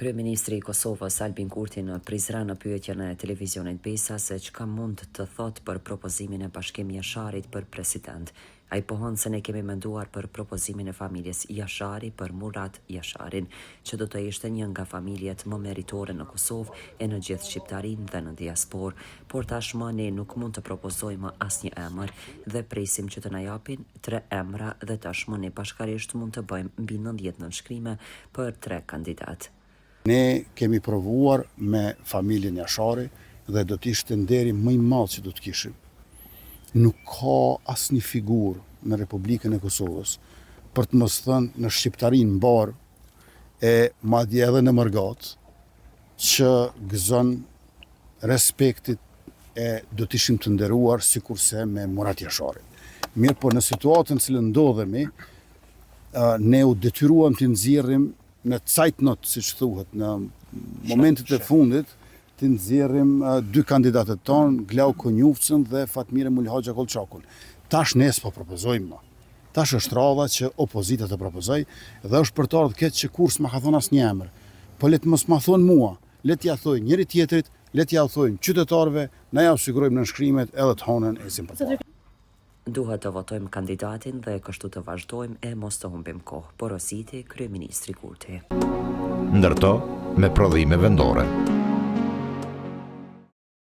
Kryeministri i Kosovës Albin Kurti në Prizren në pyetjen e televizionit Besa se çka mund të thotë për propozimin e Bashkim Jasharit për president. Ai pohon se ne kemi menduar për propozimin e familjes Jashari për Murat Jasharin, që do të ishte një nga familjet më meritore në Kosovë e në gjithë Shqiptarinë dhe në diasporë, por tashmë ne nuk mund të propozojmë asnjë emër dhe presim që të na japin 3 emra dhe tashmë ne bashkarisht mund të bëjmë mbi 90 nënshkrime për 3 kandidat. Ne kemi provuar me familjen Jashari dhe do të ishte nderi më i madh që do të kishim. Nuk ka asnjë figurë në Republikën e Kosovës për të mos thënë në shqiptarinë mbar e madje edhe në Mërgat që gëzon respektit e do të ishim të nderuar sikurse me Murat Jasharin. Mirë, po në situatën në cilën ndodhemi, ne u detyruam të nxjerrim në cajtnot, siç thuhet, në momentet e fundit, të nxjerrim 2 kandidatët tonë, Glauko Njufcën dhe Fatmire Mulhaxha Kolçakun. Tash ne s'po propozojmë më. Tash është radha që opozita të propozoj dhe është për të ardhur këtë që kur s'ma ka thonë asnjë emër. Po le të mos ma thonë mua, le t'ja thojnë njëri tjetrit, le t'ja thojnë qytetarëve, na ja sigurojmë nënshkrimet edhe të honën e simpatizantëve. Duhet të votojmë kandidatin dhe kështu të vazhdojmë e mos të humbim kohë, porositi kryeministri Kurti. Ndërto me prodhime vendore.